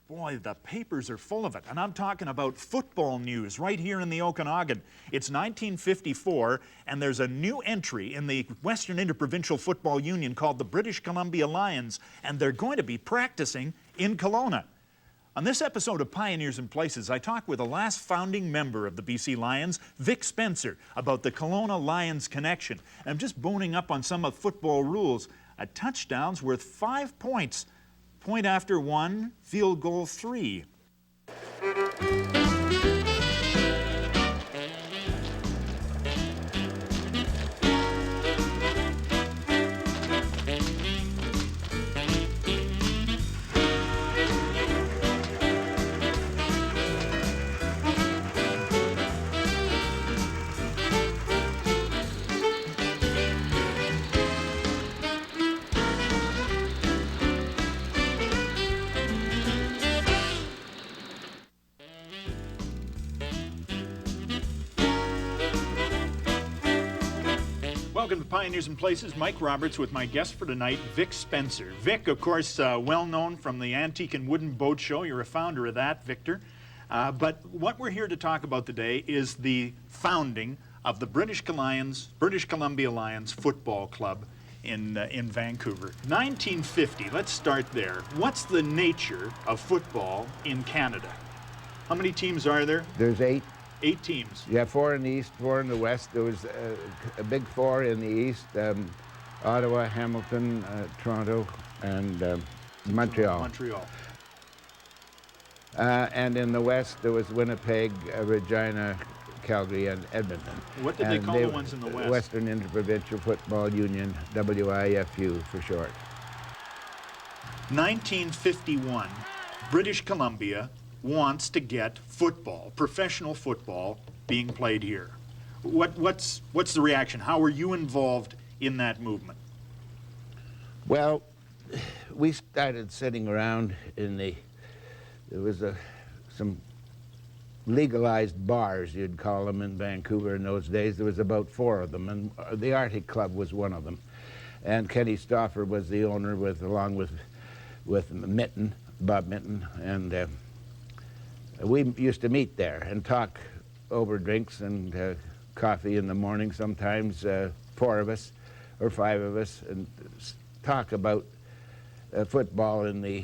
Boy, the papers are full of it, and I'm talking about football news right here in the Okanagan. It's 1954, and there's a new entry in the Western Interprovincial Football Union called the British Columbia Lions, and they're going to be practicing in Kelowna. On this episode of Pioneers in Places, I talk with the last founding member of the BC Lions, Vic Spencer, about the Kelowna Lions connection. And I'm just boning up on some of football rules. A touchdown's worth 5 points. Point after 1, field goal 3. Welcome to Pioneers in Places. Mike Roberts with my guest for tonight, Vic Spencer. Vic, of course, well known from the Antique and Wooden Boat Show. You're a founder of that, Victor. But what we're here to talk about today is the founding of the British Columbia Lions Football Club in Vancouver. 1950, let's start there. What's the nature of football in Canada? How many teams are there? There's 8. 8 teams. Yeah, 4 in the east, 4 in the west. There was a big 4 in the east, Ottawa, Hamilton, Toronto, and Montreal. Montreal. And in the west, there was Winnipeg, Regina, Calgary, and Edmonton. What did they call the ones in the west? Western Interprovincial Football Union, WIFU for short. 1951, British Columbia wants to get football, professional football, being played here. What's the reaction? How were you involved in that movement? Well, we started sitting around in there was some legalized bars, you'd call them, in Vancouver in those days. There was about 4 of them, and the Arctic Club was one of them. And Kenny Stauffer was the owner, along with Mitten, Bob Mitten, and we used to meet there and talk over drinks and coffee in the morning, sometimes 4 of us or 5 of us, and talk about football in the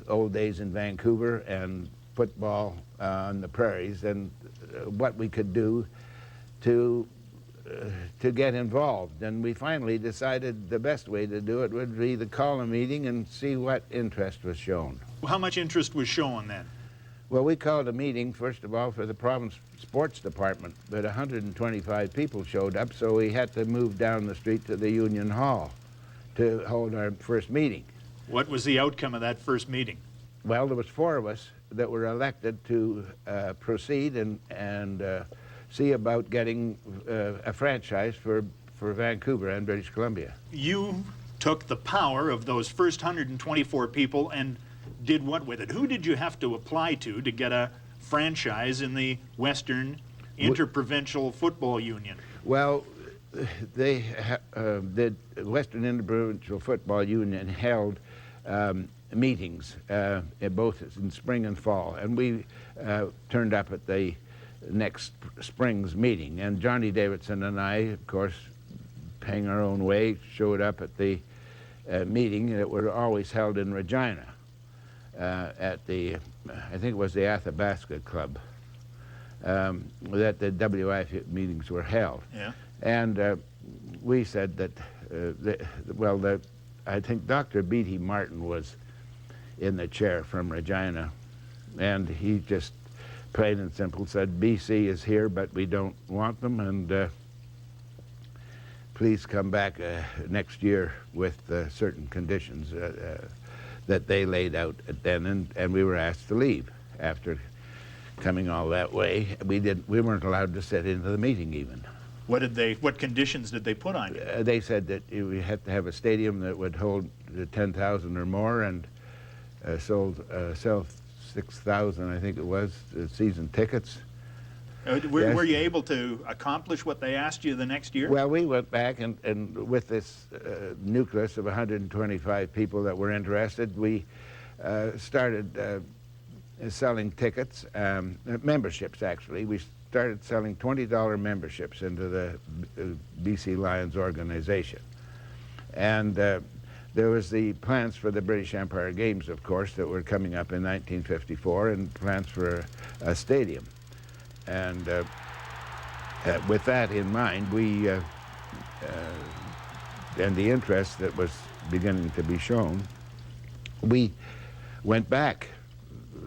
old days in Vancouver and football on the prairies, and what we could do to get involved. And we finally decided the best way to do it would be to call a meeting and see what interest was shown. How much interest was shown then? Well, we called a meeting, first of all, for the province sports department, but 125 people showed up, so we had to move down the street to the Union Hall to hold our first meeting. What was the outcome of that first meeting? Well, there was 4 of us that were elected to proceed and see about getting a franchise for Vancouver and British Columbia. You took the power of those first 124 people and did what with it? Who did you have to apply to get a franchise in the Western Interprovincial Football Union? Well, the Western Interprovincial Football Union held meetings both in spring and fall, and we turned up at the next spring's meeting. And Johnny Davidson and I, of course, paying our own way, showed up at the meeting that were always held in Regina. At the, I think it was the Athabasca Club, that the WIF meetings were held. Yeah. And we said that, I think Dr. Beatty Martin was in the chair from Regina, and he just plain and simple said, BC is here, but we don't want them, and please come back next year with certain conditions that they laid out then, and we were asked to leave after coming all that way. We weren't allowed to sit into the meeting even. What conditions did they put on you? They said that we had to have a stadium that would hold 10,000 or more, and sell 6,000, I think it was, season tickets. Were you able to accomplish what they asked you the next year? Well, we went back and with this nucleus of 125 people that were interested, we started selling tickets, memberships actually. We started selling $20 memberships into the BC Lions organization. And there was the plans for the British Empire Games, of course, that were coming up in 1954, and plans for a stadium. And with that in mind, we, and the interest that was beginning to be shown, we went back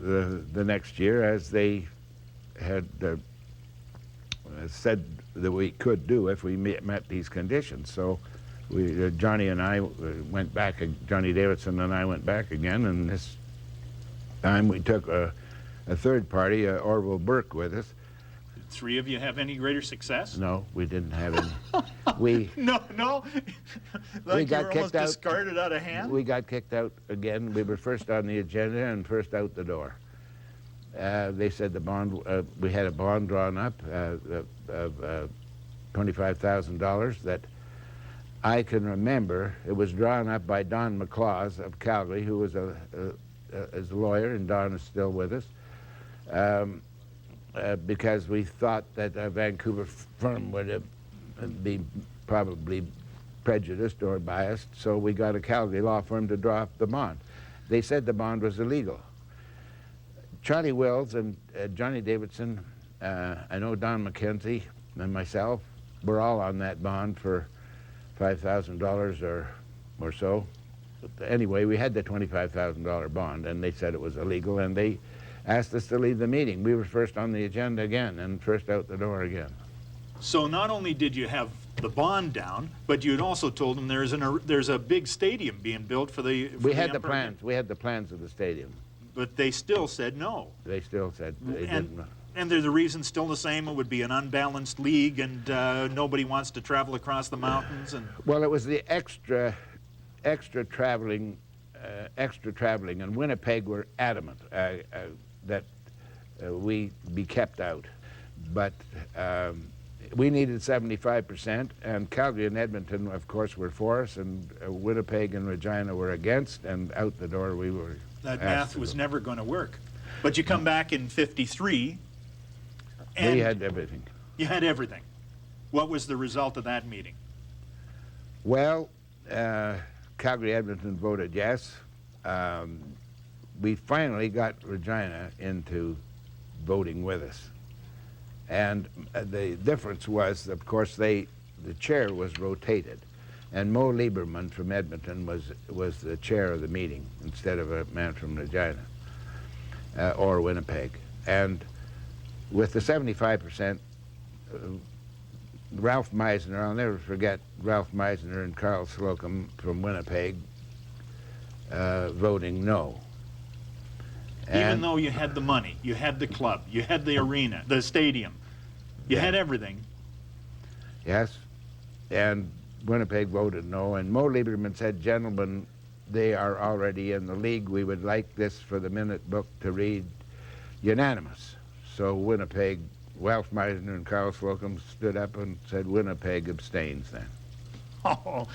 the next year, as they had said that we could do if we met these conditions. So we, Johnny and I went back, Johnny Davidson and I went back again, and this time we took a third party, Orville Burke, with us. Did three of you have any greater success? No, we didn't have any. We No. Like we you got were kicked almost out. discarded out of hand? We got kicked out again. We were first on the agenda and first out the door. They said the bond, we had a bond drawn up of $25,000 that I can remember. It was drawn up by Don McLaws of Calgary, who was a lawyer, and Don is still with us, because we thought that a Vancouver firm would be probably prejudiced or biased, so we got a Calgary law firm to draw up the bond. They said the bond was illegal. Charlie Wills and Johnny Davidson, I know Don McKenzie and myself, were all on that bond for $5,000 or so. But anyway, we had the $25,000 bond, and they said it was illegal, and they asked us to leave the meeting. We were first on the agenda again and first out the door again. So not only did you have the bond down, but you had also told them there's a big stadium being built for the. We had the plans. We had the plans of the stadium. But they still said no. They still said they didn't. And the reason still the same. It would be an unbalanced league, and nobody wants to travel across the mountains. And well, it was the extra traveling, and Winnipeg were adamant that we be kept out. But we needed 75%, and Calgary and Edmonton, of course, were for us, and Winnipeg and Regina were against, and out the door we were. That math was never going to work. But you come back in '53, and we had everything. You had everything. What was the result of that meeting? Well, Calgary Edmonton voted yes. We finally got Regina into voting with us. And the difference was, of course, the chair was rotated. And Mo Lieberman from Edmonton was the chair of the meeting instead of a man from Regina or Winnipeg. And with the 75%, Ralph Meisner, I'll never forget Ralph Meisner and Carl Slocum from Winnipeg voting no. Even though you had the money, you had the club, you had the arena, the stadium, you had everything. Yes, and Winnipeg voted no, and Mo Lieberman said, "Gentlemen, they are already in the league. We would like this for the minute book to read unanimous." So Winnipeg, Ralph Meisner and Carl Slocum stood up and said Winnipeg abstains then. Oh,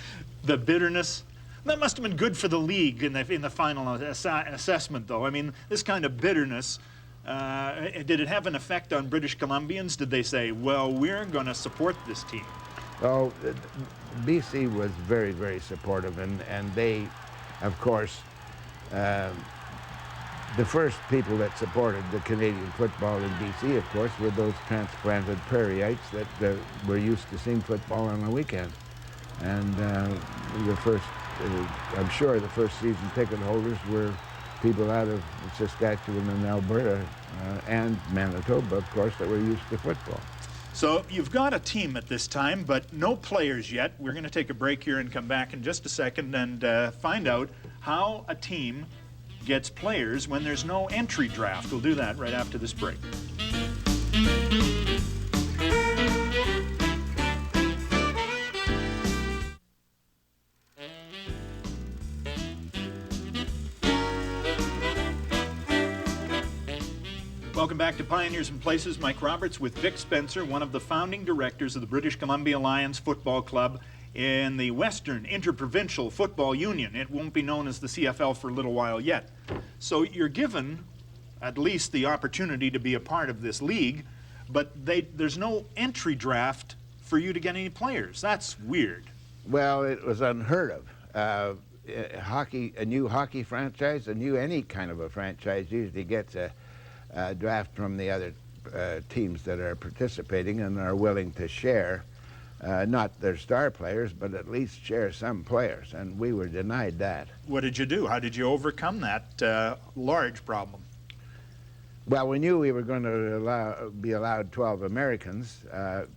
the bitterness. That must have been good for the league in the final assessment, though. I mean, this kind of bitterness, did it have an effect on British Columbians? Did they say, well, we're going to support this team? Oh, BC was very, very supportive, and they, of course, the first people that supported the Canadian football in BC, of course, were those transplanted prairiettes that were used to seeing football on the weekend. And the first, I'm sure the first season ticket holders were people out of Saskatchewan and Alberta and Manitoba, of course, that were used to football. So you've got a team at this time, but no players yet. We're going to take a break here and come back in just a second and find out how a team gets players when there's no entry draft. We'll do that right after this break. Welcome back to Pioneers and Places. Mike Roberts with Vic Spencer, one of the founding directors of the British Columbia Lions Football Club in the Western Interprovincial Football Union. It won't be known as the CFL for a little while yet. So you're given at least the opportunity to be a part of this league, but there's no entry draft for you to get any players. That's weird. Well, it was unheard of. A new hockey franchise, any kind of a franchise usually gets a draft from the other teams that are participating and are willing to share, not their star players, but at least share some players, and we were denied that. What did you do? How did you overcome that large problem? Well, we knew we were going to be allowed 12 Americans,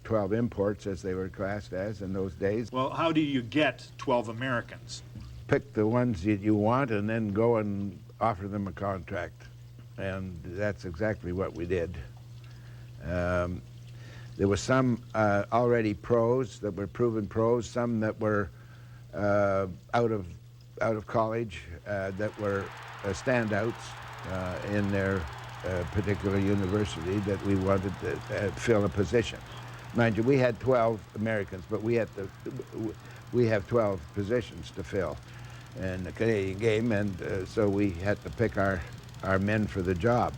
12 imports as they were classed as in those days. Well, how do you get 12 Americans? Pick the ones that you want and then go and offer them a contract. And that's exactly what we did. There were some already pros that were proven pros, some that were out of college that were standouts in their particular university that we wanted to fill a position. Mind you, we had 12 Americans, but we have 12 positions to fill in the Canadian game, and so we had to pick our men for the job.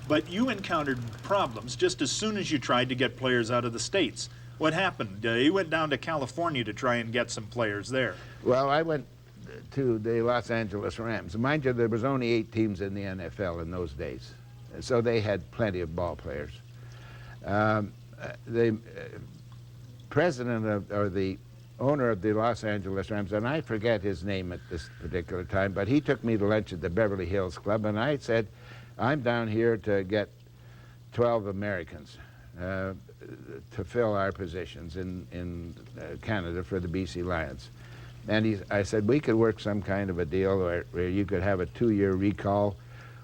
But you encountered problems just as soon as you tried to get players out of the States. What happened? You went down to California to try and get some players there. Well, I went to the Los Angeles Rams. Mind you, there was only 8 teams in the NFL in those days, so they had plenty of ball players. The president or the owner of the Los Angeles Rams, and I forget his name at this particular time, but he took me to lunch at the Beverly Hills Club, and I said, I'm down here to get 12 Americans to fill our positions in Canada for the BC Lions. And I said, we could work some kind of a deal where you could have a 2-year recall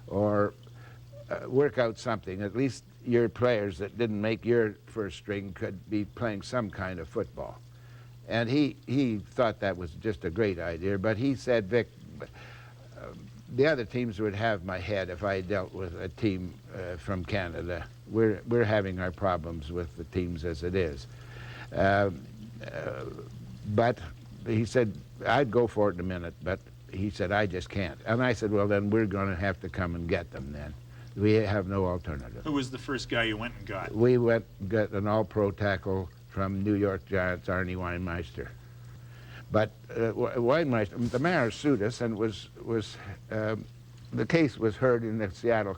or work out something. At least your players that didn't make your first string could be playing some kind of football. And he thought that was just a great idea, but he said, Vic, the other teams would have my head if I dealt with a team from Canada. We're having our problems with the teams as it is. But he said, I'd go for it in a minute, but he said, I just can't. And I said, well, then we're going to have to come and get them then. We have no alternative. Who was the first guy you went and got? We went and got an all-pro tackle from New York Giants, Arnie Weinmeister. But Weinmeister, the mayor sued us, and the case was heard in the Seattle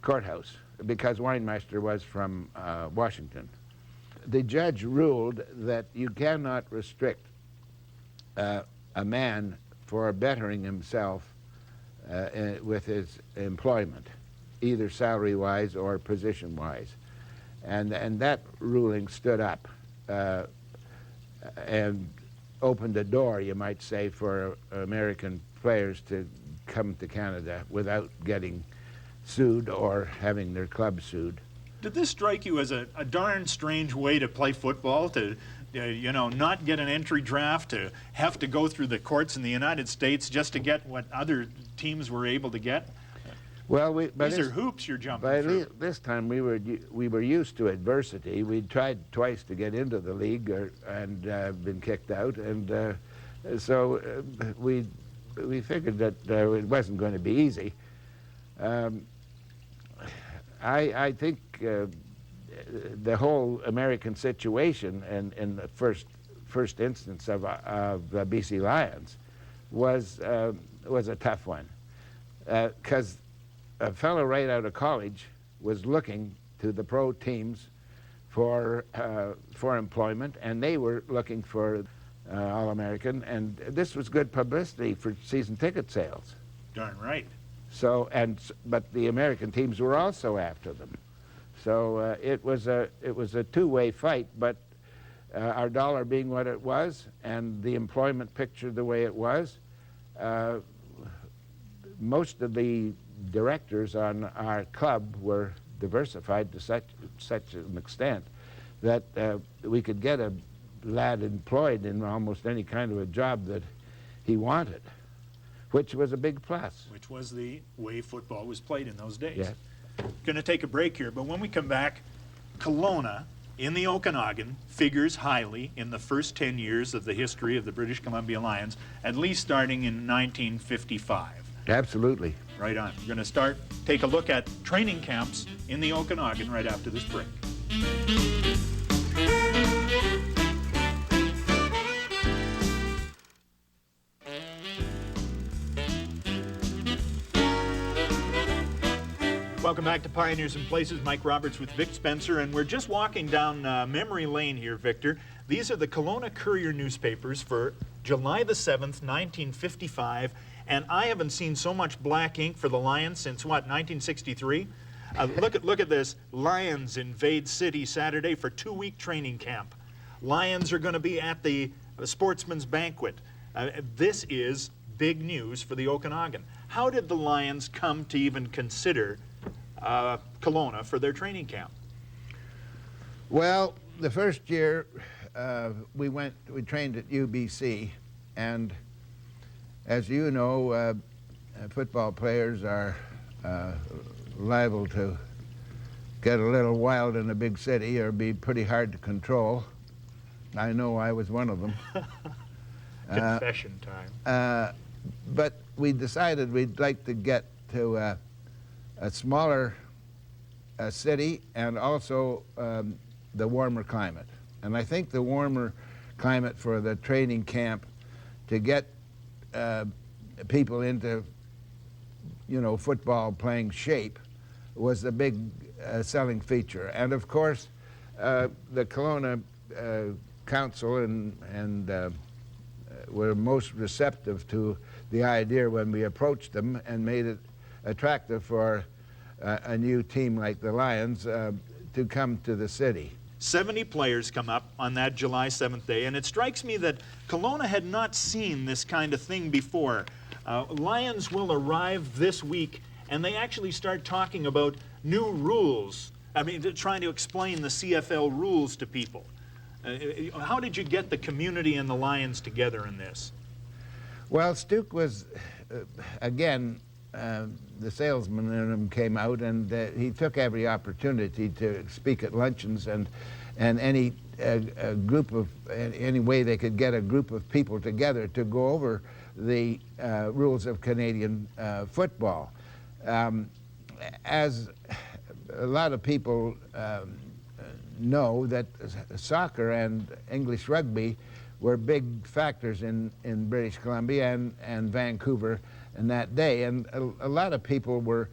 courthouse because Weinmeister was from Washington. The judge ruled that you cannot restrict a man for bettering himself with his employment, either salary-wise or position-wise. And that ruling stood up and opened a door, you might say, for American players to come to Canada without getting sued or having their club sued. Did this strike you as a darn strange way to play football, to not get an entry draft, to have to go through the courts in the United States just to get what other teams were able to get? Well, these are hoops you're jumping through. This time we were used to adversity. We'd tried twice to get into the league and been kicked out, and so we figured that it wasn't going to be easy. I think the whole American situation in the first instance of the BC Lions was a tough one, because a fellow right out of college was looking to the pro teams for employment, and they were looking for All-American, and this was good publicity for season ticket sales. Darn right. So, but the American teams were also after them. So it was a two-way fight, but our dollar being what it was and the employment picture the way it was, most of the directors on our club were diversified to such an extent that we could get a lad employed in almost any kind of a job that he wanted, which was a big plus. Which was the way football was played in those days. Yes. Going to take a break here, but when we come back, Kelowna in the Okanagan figures highly in the first 10 years of the history of the British Columbia Lions, at least starting in 1955. Absolutely. Right on. We're going to take a look at training camps in the Okanagan right after this break. Welcome back to Pioneers and Places. Mike Roberts with Vic Spencer, and we're just walking down memory lane here, Victor. These are the Kelowna Courier newspapers for July the 7th, 1955, and I haven't seen so much black ink for the Lions since, what, 1963? Look at this. Lions invade city Saturday for 2-week training camp. Lions are going to be at the Sportsman's Banquet. This is big news for the Okanagan. How did the Lions come to even consider Kelowna for their training camp? Well, the first year we trained at UBC, and as you know, football players are liable to get a little wild in a big city or be pretty hard to control. I know I was one of them. Confession time. But we decided we'd like to get to a smaller city and also the warmer climate. And I think the warmer climate for the training camp to get people into, football playing shape was the big selling feature. And of course, the Kelowna Council and were most receptive to the idea when we approached them and made it attractive for a new team like the Lions to come to the city. 70 players come up on that July 7th day, and it strikes me that Kelowna had not seen this kind of thing before. Lions will arrive this week, and they actually start talking about new rules. I mean, they're trying to explain the CFL rules to people. How did you get the community and the Lions together in this? Well, Stuke was, again, the salesman in him came out, and he took every opportunity to speak at luncheons and any any way they could get a group of people together to go over the rules of Canadian football. As a lot of people know, that soccer and English rugby were big factors in British Columbia and Vancouver in that day, and a lot of people were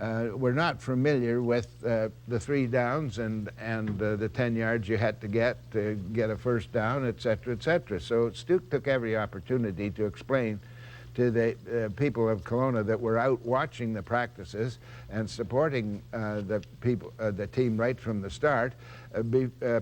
not familiar with the 3 downs and the 10 yards you had to get a first down, et cetera, et cetera. So Stuke took every opportunity to explain to the people of Kelowna that were out watching the practices and supporting the team right from the start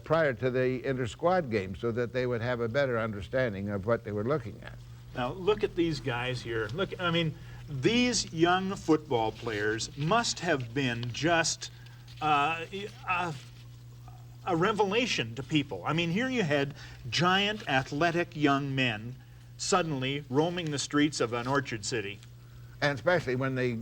prior to the inter-squad game, so that they would have a better understanding of what they were looking at. Now, look at these guys here. Look, I mean, these young football players must have been just a revelation to people. I mean, here you had giant, athletic young men suddenly roaming the streets of an orchard city. And especially when they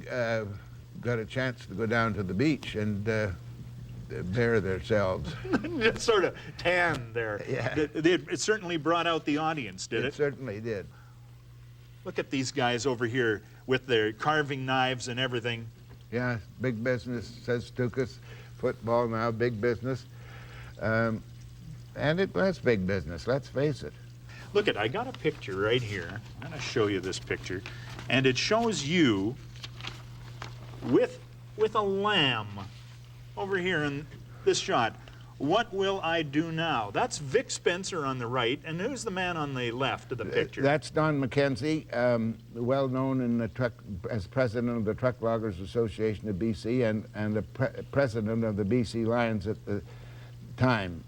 got a chance to go down to the beach and bare themselves. Just sort of tan there. Yeah. It certainly brought out the audience, did it? It certainly did. Look at these guys over here with their carving knives and everything. Yeah, big business, says Stukas. Football now, big business. And it was big business, let's face it. Look I got a picture right here. I'm going to show you this picture. And it shows you with a lamb over here in this shot. What will I do now? That's Vic Spencer on the right, and who's the man on the left of the picture? That's Don McKenzie, well known in the as president of the Truck Loggers Association of BC and the president of the BC Lions at the time.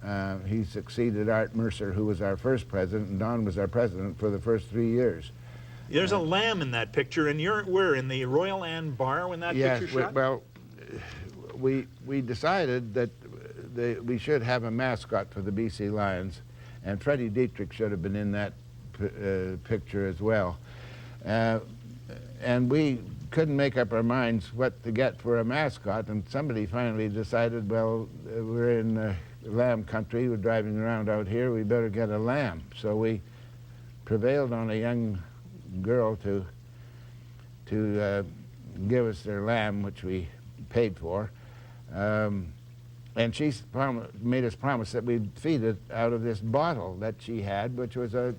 He succeeded Art Mercer, who was our first president, and Don was our president for the first 3 years. There's a lamb in that picture, and we're in the Royal Anne Bar when that picture shot? Well, we decided that we should have a mascot for the BC Lions, and Freddie Dietrich should have been in that picture as well. And we couldn't make up our minds what to get for a mascot, and somebody finally decided, well, we're in lamb country, we're driving around out here, we better get a lamb. So we prevailed on a young girl to to give us their lamb, which we paid for. And she made us promise that we'd feed it out of this bottle that she had, which was a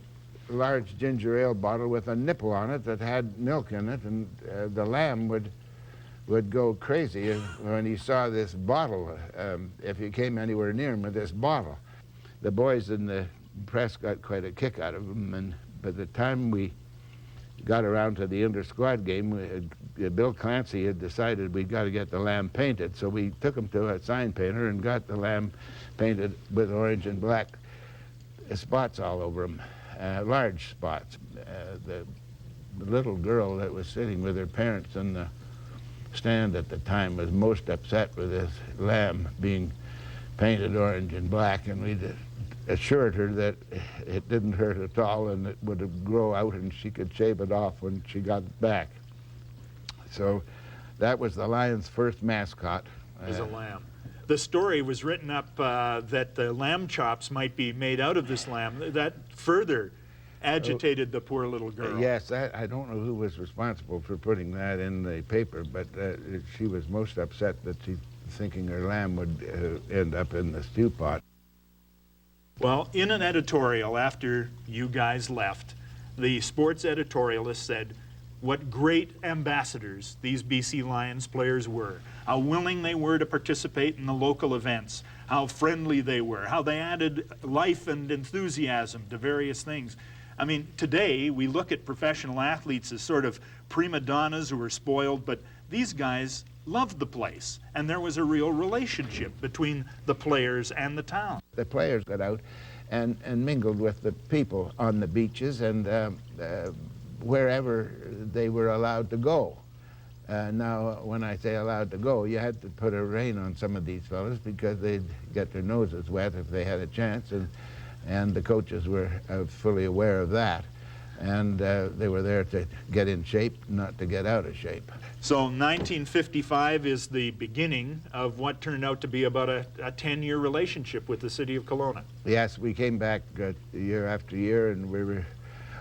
large ginger ale bottle with a nipple on it that had milk in it, and the lamb would go crazy when he saw this bottle, if he came anywhere near him with this bottle. The boys in the press got quite a kick out of him, and by the time we got around to the inter-squad game, Bill Clancy had decided we'd got to get the lamb painted, so we took him to a sign painter and got the lamb painted with orange and black spots all over him, large spots. The little girl that was sitting with her parents in the stand at the time was most upset with this lamb being painted orange and black, and we assured her that it didn't hurt at all and it would grow out and she could shave it off when she got it back. So that was the Lions' first mascot. As a lamb. The story was written up that the lamb chops might be made out of this lamb. That further agitated the poor little girl. Yes, I don't know who was responsible for putting that in the paper, but she was most upset that she thinking her lamb would end up in the stew pot. Well, in an editorial after you guys left, the sports editorialist said what great ambassadors these BC Lions players were, how willing they were to participate in the local events, how friendly they were, how they added life and enthusiasm to various things. I mean, today we look at professional athletes as sort of prima donnas who are spoiled, but these guys loved the place, and there was a real relationship between the players and the town. The players got out and mingled with the people on the beaches and wherever they were allowed to go. Now, when I say allowed to go, you had to put a rein on some of these fellas because they'd get their noses wet if they had a chance, and the coaches were fully aware of that. And they were there to get in shape, not to get out of shape. So 1955 is the beginning of what turned out to be about a 10-year relationship with the city of Kelowna. Yes, we came back year after year, and we were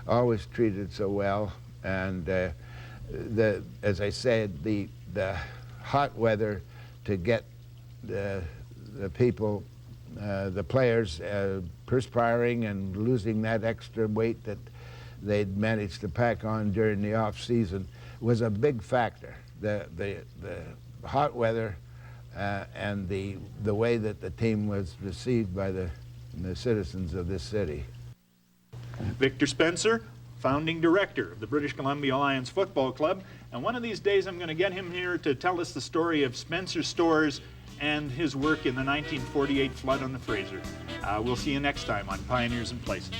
always treated so well. And as I said, the hot weather to get the people, the players, perspiring and losing that extra weight that they'd managed to pack on during the off season was a big factor. The hot weather and the way that the team was received by the citizens of this city. Victor Spencer, founding director of the British Columbia Lions Football Club, and one of these days I'm going to get him here to tell us the story of Spencer Stores and his work in the 1948 flood on the Fraser. We'll see you next time on Pioneers and Places.